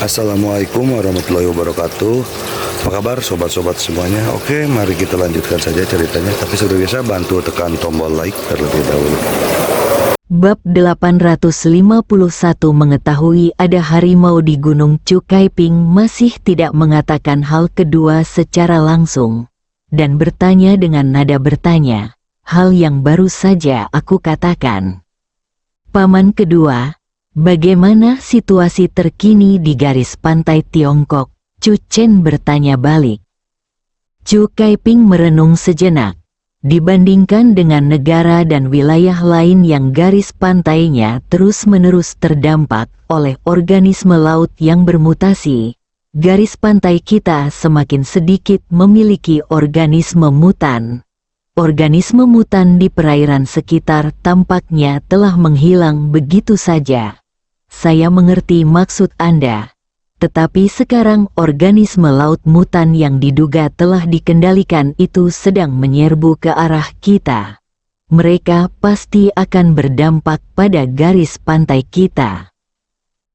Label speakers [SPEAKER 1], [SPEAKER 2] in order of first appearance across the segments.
[SPEAKER 1] Assalamualaikum warahmatullahi wabarakatuh. Apa kabar sobat-sobat semuanya? Oke, mari kita lanjutkan saja ceritanya. Tapi seperti biasa bantu tekan tombol like terlebih dahulu.
[SPEAKER 2] Bab 851 mengetahui ada harimau di Gunung Cukaiping masih tidak mengatakan hal kedua secara langsung, dan bertanya dengan nada bertanya, hal yang baru saja aku katakan. Paman kedua, bagaimana situasi terkini di garis pantai Tiongkok? Chu Chen bertanya balik. Chu Kaiping merenung sejenak. Dibandingkan dengan negara dan wilayah lain yang garis pantainya terus-menerus terdampak oleh organisme laut yang bermutasi, garis pantai kita semakin sedikit memiliki organisme mutan. Organisme mutan di perairan sekitar tampaknya telah menghilang begitu saja. Saya mengerti maksud Anda. Tetapi sekarang organisme laut mutan yang diduga telah dikendalikan itu sedang menyerbu ke arah kita. Mereka pasti akan berdampak pada garis pantai kita.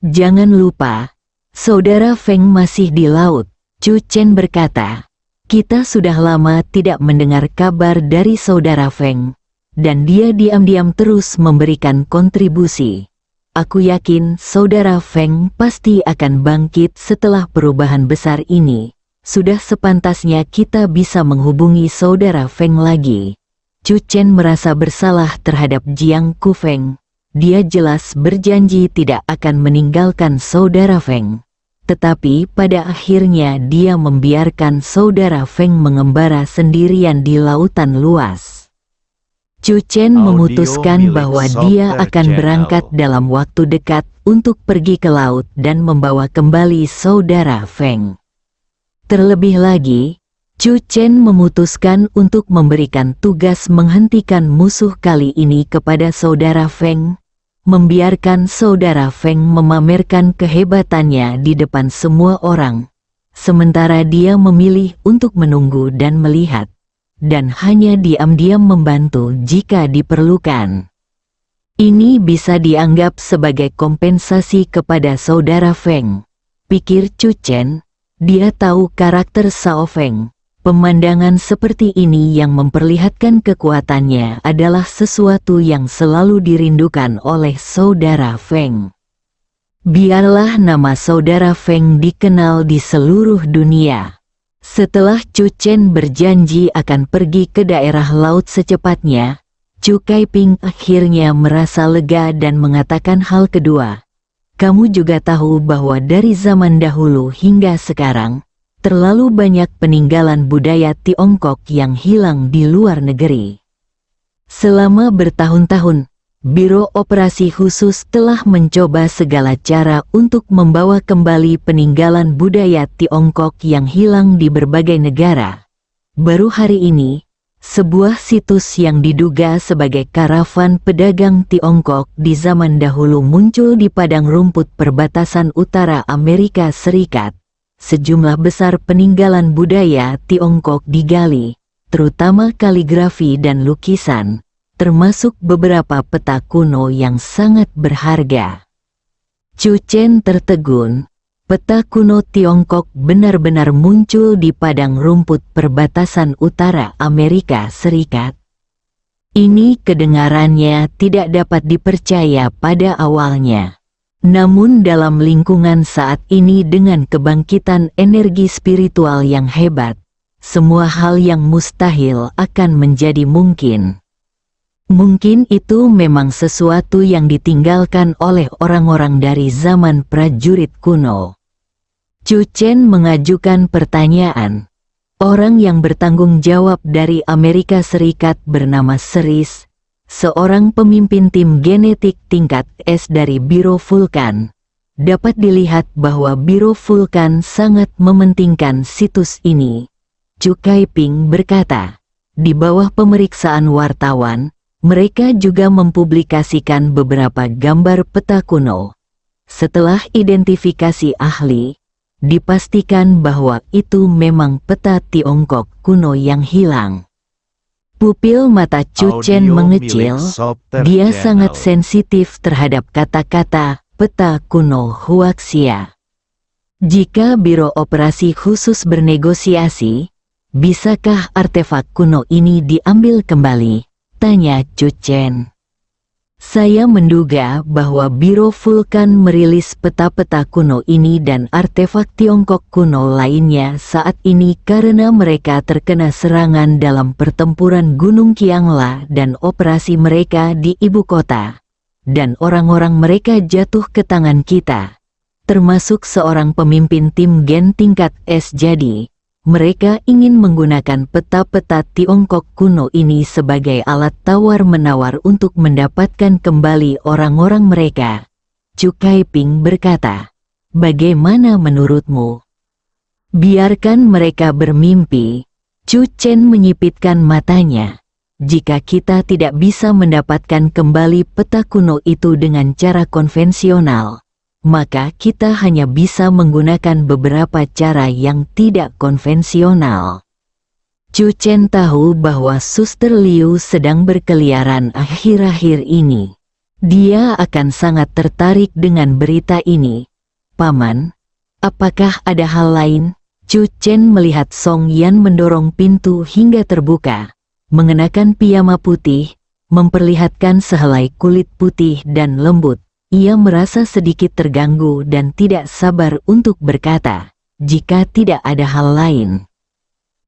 [SPEAKER 2] Jangan lupa, Saudara Feng masih di laut, Chu Chen berkata. Kita sudah lama tidak mendengar kabar dari Saudara Feng, dan dia diam-diam terus memberikan kontribusi. Aku yakin Saudara Feng pasti akan bangkit setelah perubahan besar ini. Sudah sepantasnya kita bisa menghubungi Saudara Feng lagi. Chu Chen merasa bersalah terhadap Jiang Kufeng. Dia jelas berjanji tidak akan meninggalkan Saudara Feng. Tetapi pada akhirnya dia membiarkan Saudara Feng mengembara sendirian di lautan luas. Chu Chen memutuskan bahwa dia akan berangkat dalam waktu dekat untuk pergi ke laut dan membawa kembali Saudara Feng. Terlebih lagi, Chu Chen memutuskan untuk memberikan tugas menghentikan musuh kali ini kepada Saudara Feng, membiarkan Saudara Feng memamerkan kehebatannya di depan semua orang, sementara dia memilih untuk menunggu dan melihat, dan hanya diam-diam membantu jika diperlukan. Ini bisa dianggap sebagai kompensasi kepada Saudara Feng, pikir Chu Chen. Dia tahu karakter Sao Feng. Pemandangan seperti ini yang memperlihatkan kekuatannya adalah sesuatu yang selalu dirindukan oleh Saudara Feng. Biarlah nama Saudara Feng dikenal di seluruh dunia. Setelah Chu Chen berjanji akan pergi ke daerah laut secepatnya, Chu Kaiping akhirnya merasa lega dan mengatakan hal kedua. Kamu juga tahu bahwa dari zaman dahulu hingga sekarang, terlalu banyak peninggalan budaya Tiongkok yang hilang di luar negeri. Selama bertahun-tahun, Biro Operasi Khusus telah mencoba segala cara untuk membawa kembali peninggalan budaya Tiongkok yang hilang di berbagai negara. Baru hari ini, sebuah situs yang diduga sebagai karavan pedagang Tiongkok di zaman dahulu muncul di padang rumput perbatasan utara Amerika Serikat. Sejumlah besar peninggalan budaya Tiongkok digali, terutama kaligrafi dan lukisan, termasuk beberapa peta kuno yang sangat berharga. Chu Chen tertegun, peta kuno Tiongkok benar-benar muncul di padang rumput perbatasan utara Amerika Serikat. Ini kedengarannya tidak dapat dipercaya pada awalnya. Namun dalam lingkungan saat ini dengan kebangkitan energi spiritual yang hebat, semua hal yang mustahil akan menjadi mungkin. Mungkin itu memang sesuatu yang ditinggalkan oleh orang-orang dari zaman prajurit kuno. Chu Chen mengajukan pertanyaan. Orang yang bertanggung jawab dari Amerika Serikat bernama Seris, seorang pemimpin tim genetik tingkat S dari Biro Vulkan. Dapat dilihat bahwa Biro Vulkan sangat mementingkan situs ini. Chu Kaiping berkata, di bawah pemeriksaan wartawan, mereka juga mempublikasikan beberapa gambar peta kuno. Setelah identifikasi ahli, dipastikan bahwa itu memang peta Tiongkok kuno yang hilang. Pupil mata Chu Chen mengecil, dia sangat sensitif terhadap kata-kata peta kuno Huaxia. Jika Biro Operasi Khusus bernegosiasi, bisakah artefak kuno ini diambil kembali? Tanya Chu Chen. Saya menduga bahwa Biro Vulkan merilis peta-peta kuno ini dan artefak Tiongkok kuno lainnya saat ini karena mereka terkena serangan dalam pertempuran Gunung Qiangla dan operasi mereka di ibu kota. Dan orang-orang mereka jatuh ke tangan kita, termasuk seorang pemimpin tim Gen tingkat S. Jadi, mereka ingin menggunakan peta-peta Tiongkok kuno ini sebagai alat tawar-menawar untuk mendapatkan kembali orang-orang mereka. Chu Kaiping berkata, bagaimana menurutmu? Biarkan mereka bermimpi. Chu Chen menyipitkan matanya. Jika kita tidak bisa mendapatkan kembali peta kuno itu dengan cara konvensional, maka kita hanya bisa menggunakan beberapa cara yang tidak konvensional. Chu Chen tahu bahwa Suster Liu sedang berkeliaran akhir-akhir ini. Dia akan sangat tertarik dengan berita ini. Paman, apakah ada hal lain? Chu Chen melihat Song Yan mendorong pintu hingga terbuka, mengenakan piyama putih, memperlihatkan sehelai kulit putih dan lembut. Ia merasa sedikit terganggu dan tidak sabar untuk berkata, jika tidak ada hal lain.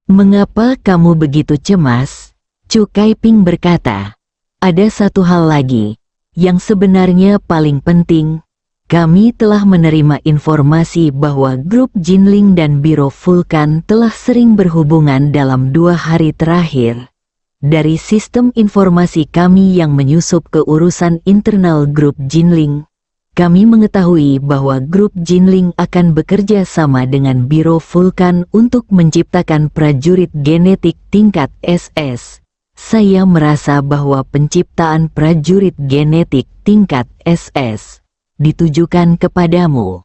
[SPEAKER 2] Mengapa kamu begitu cemas? Chu Kaiping berkata, ada satu hal lagi, yang sebenarnya paling penting. Kami telah menerima informasi bahwa grup Jinling dan Biro Vulkan telah sering berhubungan dalam 2 hari terakhir. Dari sistem informasi kami yang menyusup ke urusan internal grup Jinling, kami mengetahui bahwa grup Jinling akan bekerja sama dengan Biro Vulkan untuk menciptakan prajurit genetik tingkat SS. Saya merasa bahwa penciptaan prajurit genetik tingkat SS ditujukan kepadamu.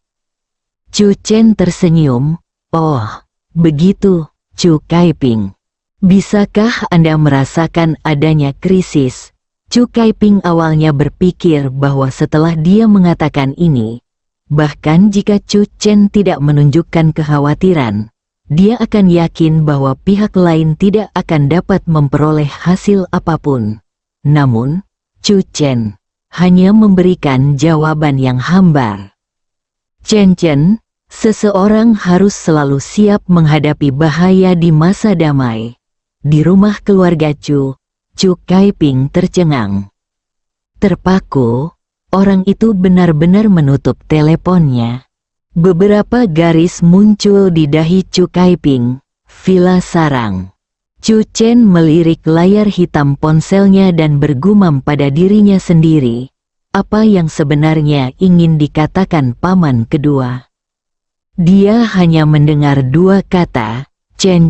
[SPEAKER 2] Chu Chen tersenyum. Oh, begitu, Chu Kaiping. Bisakah Anda merasakan adanya krisis? Chu Kaiping awalnya berpikir bahwa setelah dia mengatakan ini, bahkan jika Chu Chen tidak menunjukkan kekhawatiran, dia akan yakin bahwa pihak lain tidak akan dapat memperoleh hasil apapun. Namun, Chu Chen hanya memberikan jawaban yang hambar. Chen, seseorang harus selalu siap menghadapi bahaya di masa damai. Di rumah keluarga Chu Kaiping tercengang. Terpaku, orang itu benar-benar menutup teleponnya. Beberapa garis muncul di dahi Chu Kaiping. Villa sarang. Chu Chen melirik layar hitam ponselnya dan bergumam pada dirinya sendiri. Apa yang sebenarnya ingin dikatakan paman kedua? Dia hanya mendengar 2 kata, Chen,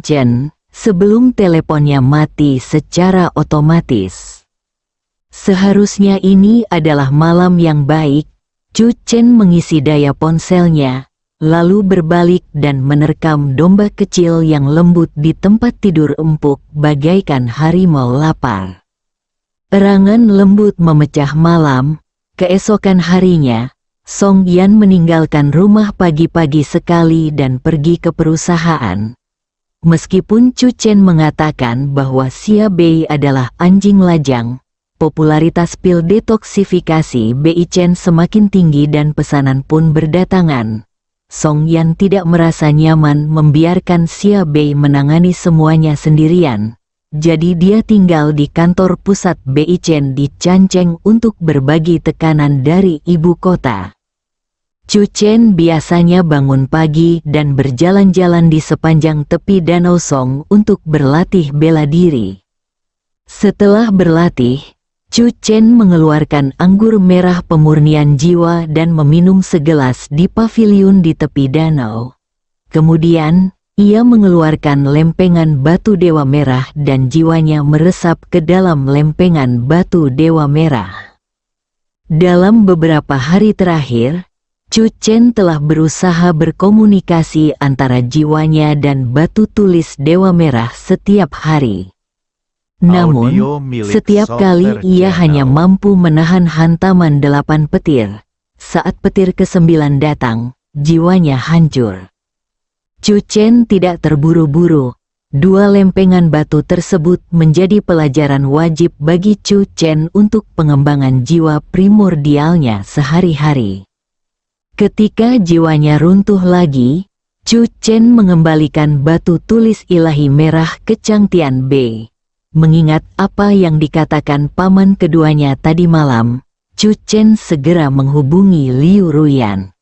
[SPEAKER 2] sebelum teleponnya mati secara otomatis. Seharusnya ini adalah malam yang baik. Chu Chen mengisi daya ponselnya, lalu berbalik dan menerkam domba kecil yang lembut di tempat tidur empuk bagaikan harimau lapar. Erangan lembut memecah malam. Keesokan harinya, Song Yan meninggalkan rumah pagi-pagi sekali dan pergi ke perusahaan. Meskipun Chu Chen mengatakan bahwa Xia Bei adalah anjing lajang, popularitas pil detoksifikasi Bei Chen semakin tinggi dan pesanan pun berdatangan. Song Yan tidak merasa nyaman membiarkan Xia Bei menangani semuanya sendirian. Jadi dia tinggal di kantor pusat Bei Chen di Changcheng untuk berbagi tekanan dari ibu kota. Chu Chen biasanya bangun pagi dan berjalan-jalan di sepanjang tepi Danau Song untuk berlatih bela diri. Setelah berlatih, Chu Chen mengeluarkan anggur merah pemurnian jiwa dan meminum segelas di paviliun di tepi danau. Kemudian, ia mengeluarkan lempengan batu dewa merah dan jiwanya meresap ke dalam lempengan batu dewa merah. Dalam beberapa hari terakhir, Chu Chen telah berusaha berkomunikasi antara jiwanya dan batu tulis Dewa Merah setiap hari. Namun, setiap kali ia hanya mampu menahan hantaman 8 petir. Saat petir ke-9 datang, jiwanya hancur. Chu Chen tidak terburu-buru. Dua lempengan batu tersebut menjadi pelajaran wajib bagi Chu Chen untuk pengembangan jiwa primordialnya sehari-hari. Ketika jiwanya runtuh lagi, Chu Chen mengembalikan batu tulis ilahi merah ke Chang Tian Bei. Mengingat apa yang dikatakan paman keduanya tadi malam, Chu Chen segera menghubungi Liu Ruyan.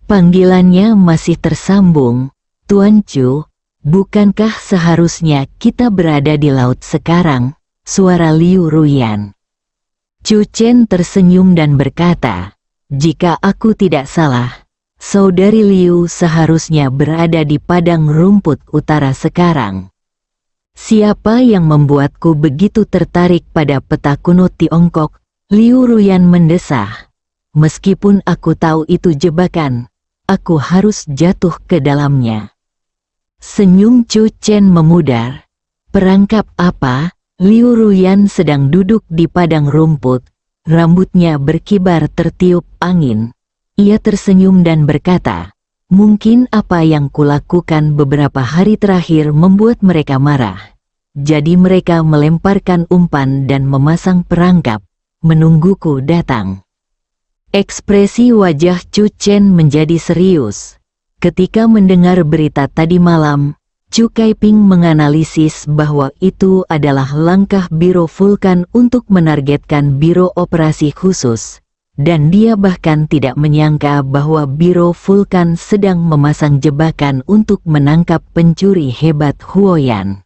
[SPEAKER 2] Panggilannya masih tersambung, "Tuan Chu, bukankah seharusnya kita berada di laut sekarang?" Suara Liu Ruyan. Chu Chen tersenyum dan berkata, "Jika aku tidak salah, Saudari Liu seharusnya berada di padang rumput utara sekarang." Siapa yang membuatku begitu tertarik pada peta kuno Tiongkok? Liu Ruyan mendesah. Meskipun aku tahu itu jebakan, aku harus jatuh ke dalamnya. Senyum Chu Chen memudar. Perangkap apa? Liu Ruyan sedang duduk di padang rumput. Rambutnya berkibar tertiup angin. Ia tersenyum dan berkata, "Mungkin apa yang kulakukan beberapa hari terakhir membuat mereka marah. Jadi mereka melemparkan umpan dan memasang perangkap, menungguku datang." Ekspresi wajah Chu Chen menjadi serius. Ketika mendengar berita tadi malam, Chu Kaiping menganalisis bahwa itu adalah langkah Biro Vulkan untuk menargetkan Biro Operasi Khusus, dan dia bahkan tidak menyangka bahwa Biro Vulkan sedang memasang jebakan untuk menangkap pencuri hebat Huoyan.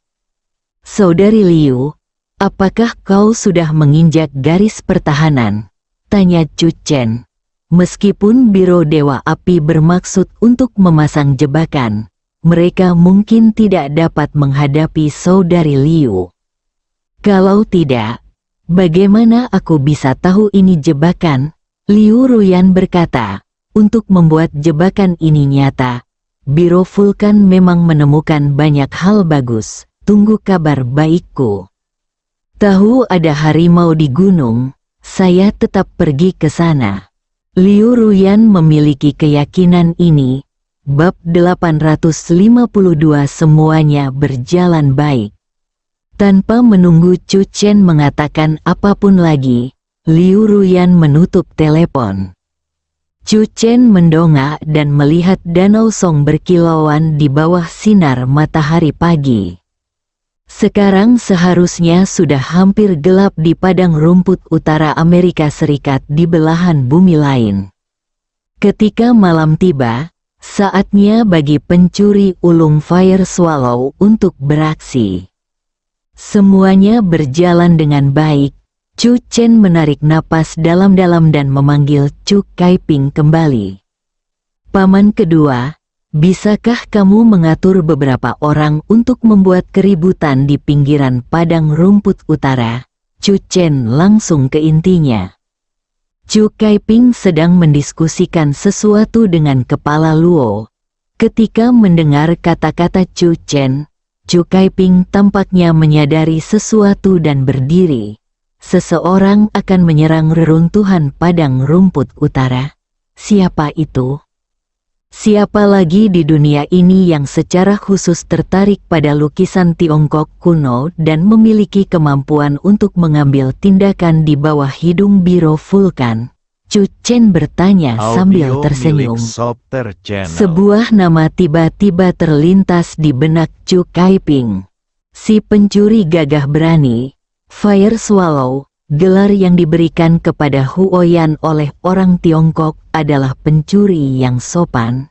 [SPEAKER 2] "Saudari Liu, apakah kau sudah menginjak garis pertahanan?" tanya Chu Chen. Meskipun Biro Dewa Api bermaksud untuk memasang jebakan, mereka mungkin tidak dapat menghadapi Saudari Liu. "Kalau tidak, bagaimana aku bisa tahu ini jebakan?" Liu Ruyan berkata, "Untuk membuat jebakan ini nyata, Biro Vulkan memang menemukan banyak hal bagus. Tunggu kabar baikku. Tahu ada harimau di gunung, saya tetap pergi ke sana." Liu Ruyan memiliki keyakinan ini. Bab 852 semuanya berjalan baik. Tanpa menunggu Chu Chen mengatakan apapun lagi, Liu Ruyan menutup telepon. Chu Chen mendongak dan melihat Danau Song berkilauan di bawah sinar matahari pagi. Sekarang seharusnya sudah hampir gelap di padang rumput utara Amerika Serikat di belahan bumi lain. Ketika malam tiba, saatnya bagi pencuri ulung Fire Swallow untuk beraksi. Semuanya berjalan dengan baik. Chu Chen menarik napas dalam-dalam dan memanggil Chu Kaiping kembali. "Paman kedua, bisakah kamu mengatur beberapa orang untuk membuat keributan di pinggiran padang rumput utara?" Chu Chen langsung ke intinya. Chu Kaiping sedang mendiskusikan sesuatu dengan kepala Luo. Ketika mendengar kata-kata Chu Chen, Chu Kaiping tampaknya menyadari sesuatu dan berdiri. Seseorang akan menyerang reruntuhan padang rumput utara. Siapa itu? Siapa lagi di dunia ini yang secara khusus tertarik pada lukisan Tiongkok kuno dan memiliki kemampuan untuk mengambil tindakan di bawah hidung Biro Vulkan? Chu Chen bertanya sambil tersenyum. Sebuah nama tiba-tiba terlintas di benak Chu Kaiping. Si pencuri gagah berani, Fire Swallow. Gelar yang diberikan kepada Huoyan oleh orang Tiongkok adalah pencuri yang sopan.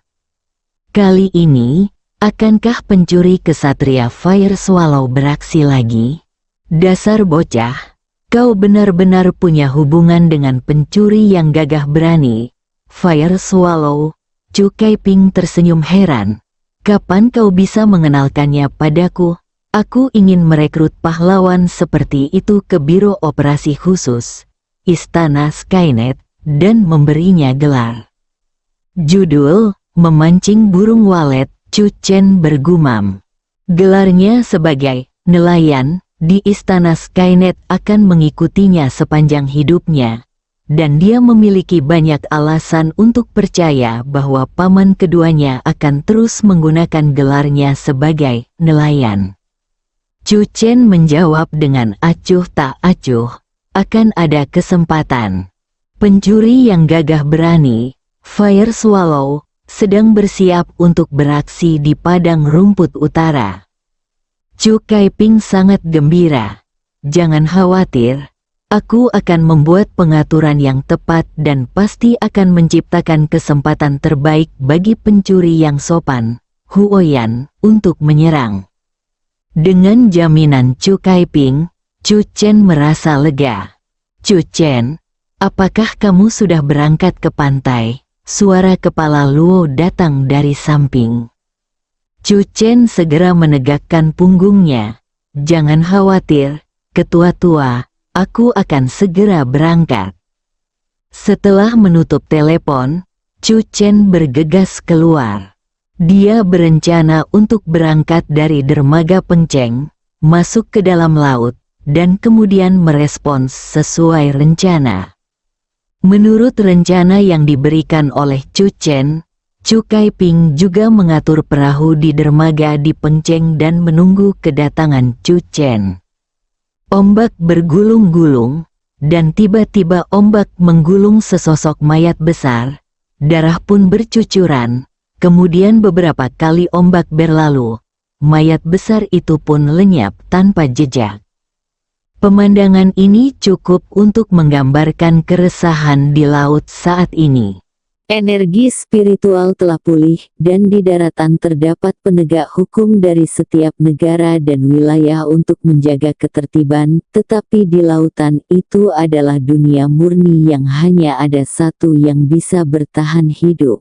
[SPEAKER 2] Kali ini, akankah pencuri kesatria Fire Swallow beraksi lagi? Dasar bocah, kau benar-benar punya hubungan dengan pencuri yang gagah berani, Fire Swallow. Chu Kaiping tersenyum heran. Kapan kau bisa mengenalkannya padaku? Aku ingin merekrut pahlawan seperti itu ke Biro Operasi Khusus, Istana Skynet, dan memberinya gelar. Judul, Memancing Burung Walet. Chu Chen bergumam. Gelarnya sebagai nelayan di Istana Skynet akan mengikutinya sepanjang hidupnya. dan dia memiliki banyak alasan untuk percaya bahwa paman keduanya akan terus menggunakan gelarnya sebagai nelayan. Chu Chen menjawab dengan acuh tak acuh, akan ada kesempatan. Pencuri yang gagah berani, Fire Swallow, sedang bersiap untuk beraksi di padang rumput utara. Chu Kaiping sangat gembira. Jangan khawatir, aku akan membuat pengaturan yang tepat dan pasti akan menciptakan kesempatan terbaik bagi pencuri yang sopan, Huoyan, untuk menyerang. Dengan jaminan Chu Kaiping, Chu Chen merasa lega. Chu Chen, apakah kamu sudah berangkat ke pantai? Suara kepala Luo datang dari samping. Chu Chen segera menegakkan punggungnya. Jangan khawatir, ketua tua, aku akan segera berangkat. Setelah menutup telepon, Chu Chen bergegas keluar. Dia berencana untuk berangkat dari dermaga Pengceng, masuk ke dalam laut, dan kemudian merespons sesuai rencana. Menurut rencana yang diberikan oleh Chu Chen, Chu Kaiping juga mengatur perahu di dermaga di Pengceng dan menunggu kedatangan Chu Chen. Ombak bergulung-gulung, dan tiba-tiba ombak menggulung sesosok mayat besar, darah pun bercucuran, kemudian beberapa kali ombak berlalu, mayat besar itu pun lenyap tanpa jejak. Pemandangan ini cukup untuk menggambarkan keresahan di laut saat ini. Energi spiritual telah pulih, dan di daratan terdapat penegak hukum dari setiap negara dan wilayah untuk menjaga ketertiban, tetapi di lautan itu adalah dunia murni yang hanya ada satu yang bisa bertahan hidup.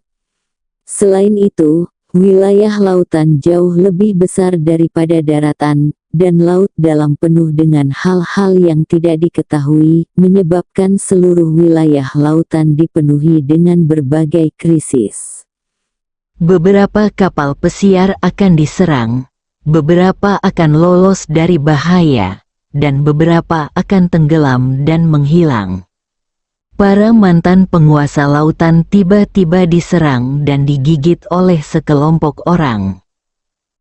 [SPEAKER 2] Selain itu, wilayah lautan jauh lebih besar daripada daratan, dan laut dalam penuh dengan hal-hal yang tidak diketahui, menyebabkan seluruh wilayah lautan dipenuhi dengan berbagai krisis. Beberapa kapal pesiar akan diserang, beberapa akan lolos dari bahaya, dan beberapa akan tenggelam dan menghilang. Para mantan penguasa lautan tiba-tiba diserang dan digigit oleh sekelompok orang.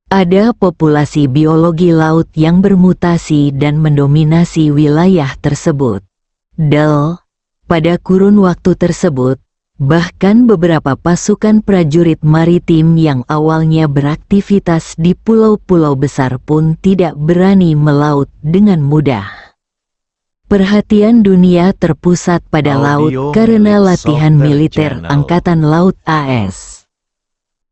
[SPEAKER 2] Ada populasi biologi laut yang bermutasi dan mendominasi wilayah tersebut. Pada kurun waktu tersebut, bahkan beberapa pasukan prajurit maritim yang awalnya beraktivitas di pulau-pulau besar pun tidak berani melaut dengan mudah. Perhatian dunia terpusat pada laut karena latihan militer Angkatan Laut AS.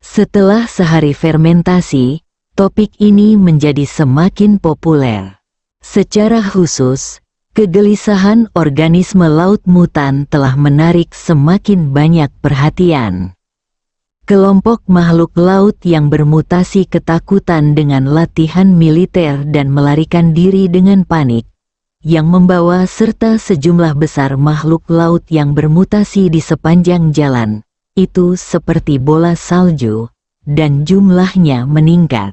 [SPEAKER 2] Setelah sehari fermentasi, topik ini menjadi semakin populer. Secara khusus, kegelisahan organisme laut mutan telah menarik semakin banyak perhatian. Kelompok makhluk laut yang bermutasi ketakutan dengan latihan militer dan melarikan diri dengan panik, yang membawa serta sejumlah besar makhluk laut yang bermutasi di sepanjang jalan, itu seperti bola salju, dan jumlahnya meningkat.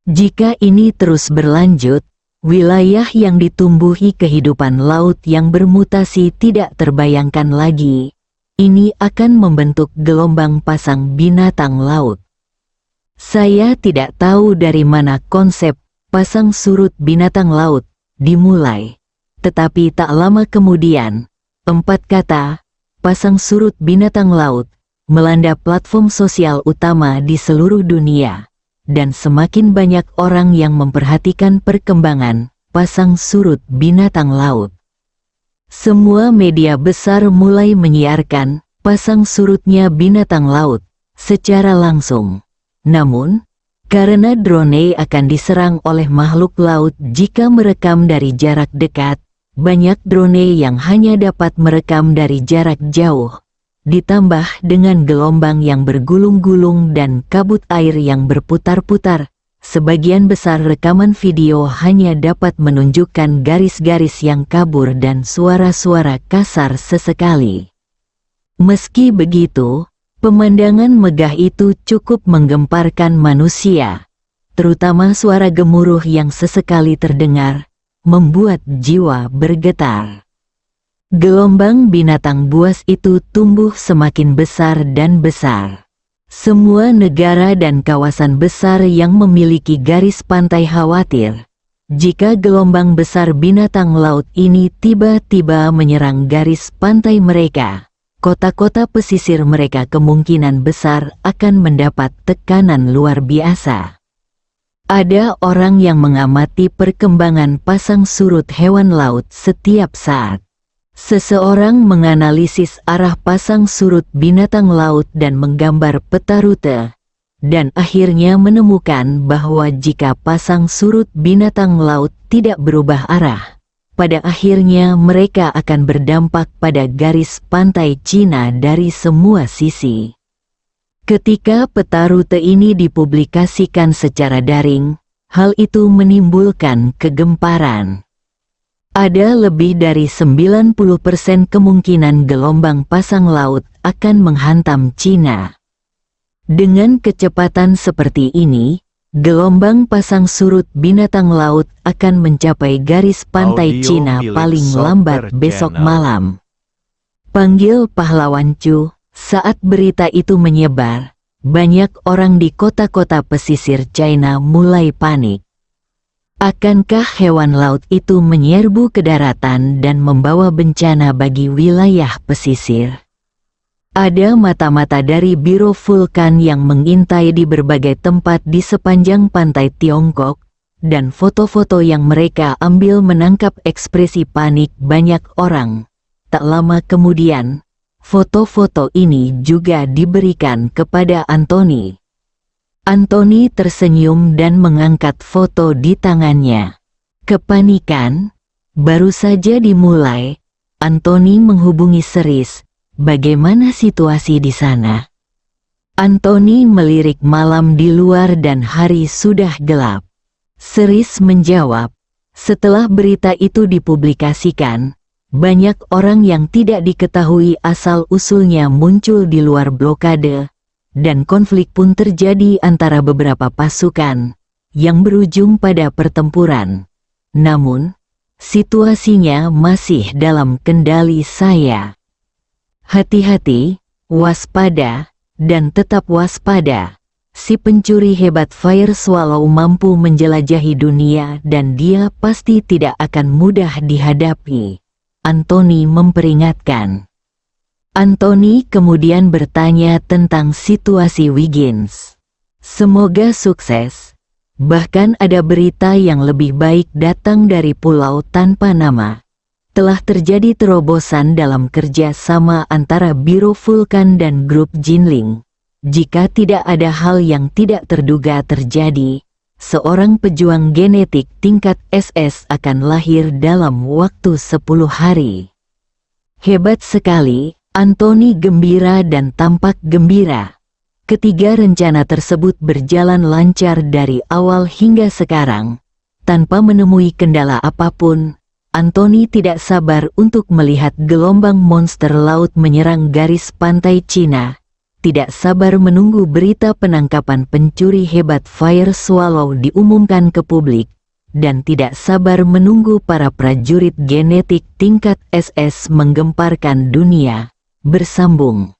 [SPEAKER 2] Jika ini terus berlanjut, wilayah yang ditumbuhi kehidupan laut yang bermutasi tidak terbayangkan lagi. Ini akan membentuk gelombang pasang binatang laut. Saya tidak tahu dari mana konsep pasang surut binatang laut dimulai, tetapi tak lama kemudian, 4 kata pasang surut binatang laut melanda platform sosial utama di seluruh dunia. Dan semakin banyak orang yang memperhatikan perkembangan pasang surut binatang laut. Semua media besar mulai menyiarkan pasang surutnya binatang laut secara langsung. Namun, karena drone akan diserang oleh makhluk laut jika merekam dari jarak dekat, banyak drone yang hanya dapat merekam dari jarak jauh. Ditambah dengan gelombang yang bergulung-gulung dan kabut air yang berputar-putar, sebagian besar rekaman video hanya dapat menunjukkan garis-garis yang kabur dan suara-suara kasar sesekali. Meski begitu, pemandangan megah itu cukup menggemparkan manusia, terutama suara gemuruh yang sesekali terdengar, membuat jiwa bergetar. Gelombang binatang buas itu tumbuh semakin besar dan besar. Semua negara dan kawasan besar yang memiliki garis pantai khawatir jika gelombang besar binatang laut ini tiba-tiba menyerang garis pantai mereka. Kota-kota pesisir mereka kemungkinan besar akan mendapat tekanan luar biasa. Ada orang yang mengamati perkembangan pasang surut hewan laut setiap saat. Seseorang menganalisis arah pasang surut binatang laut dan menggambar peta rute, dan akhirnya menemukan bahwa jika pasang surut binatang laut tidak berubah arah, pada akhirnya mereka akan berdampak pada garis pantai Cina dari semua sisi. Ketika peta rute ini dipublikasikan secara daring, hal itu menimbulkan kegemparan. Ada lebih dari 90% kemungkinan gelombang pasang laut akan menghantam Cina. Dengan kecepatan seperti ini, gelombang pasang surut binatang laut akan mencapai garis pantai
[SPEAKER 3] Audio
[SPEAKER 2] Cina
[SPEAKER 3] milik
[SPEAKER 2] paling
[SPEAKER 3] Sober
[SPEAKER 2] lambat besok
[SPEAKER 3] Channel.
[SPEAKER 2] malam. Panggil pahlawan Chu. Saat berita itu menyebar, banyak orang di kota-kota pesisir China mulai panik. Akankah hewan laut itu menyerbu ke daratan dan membawa bencana bagi wilayah pesisir? Ada mata-mata dari Biro Vulkan yang mengintai di berbagai tempat di sepanjang pantai Tiongkok, dan foto-foto yang mereka ambil menangkap ekspresi panik banyak orang. Tak lama kemudian, foto-foto ini juga diberikan kepada Anthony. Anthony tersenyum dan mengangkat foto di tangannya. Kepanikan baru saja dimulai. Anthony menghubungi Seris. Bagaimana situasi di sana? Anthony melirik malam di luar dan hari sudah gelap. Seris menjawab, setelah berita itu dipublikasikan, banyak orang yang tidak diketahui asal-usulnya muncul di luar blokade, dan konflik pun terjadi antara beberapa pasukan, yang berujung pada pertempuran. Namun, situasinya masih dalam kendali saya. Hati-hati, waspada, dan tetap waspada. Si pencuri hebat Fire Swallow mampu menjelajahi dunia dan dia pasti tidak akan mudah dihadapi. Anthony memperingatkan. Anthony kemudian bertanya tentang situasi Wiggins. Semoga sukses. Bahkan ada berita yang lebih baik datang dari pulau tanpa nama. Telah terjadi terobosan dalam kerja sama antara Biro Vulkan dan grup Jinling. Jika tidak ada hal yang tidak terduga terjadi, seorang pejuang genetik tingkat SS akan lahir dalam waktu 10 hari. Hebat sekali, Anthony gembira dan tampak gembira. Ketiga rencana tersebut berjalan lancar dari awal hingga sekarang. Tanpa menemui kendala apapun, Anthony tidak sabar untuk melihat gelombang monster laut menyerang garis pantai Cina. Tidak sabar menunggu berita penangkapan pencuri hebat Fire Swallow diumumkan ke publik, dan tidak sabar menunggu para prajurit genetik tingkat SS menggemparkan dunia. Bersambung.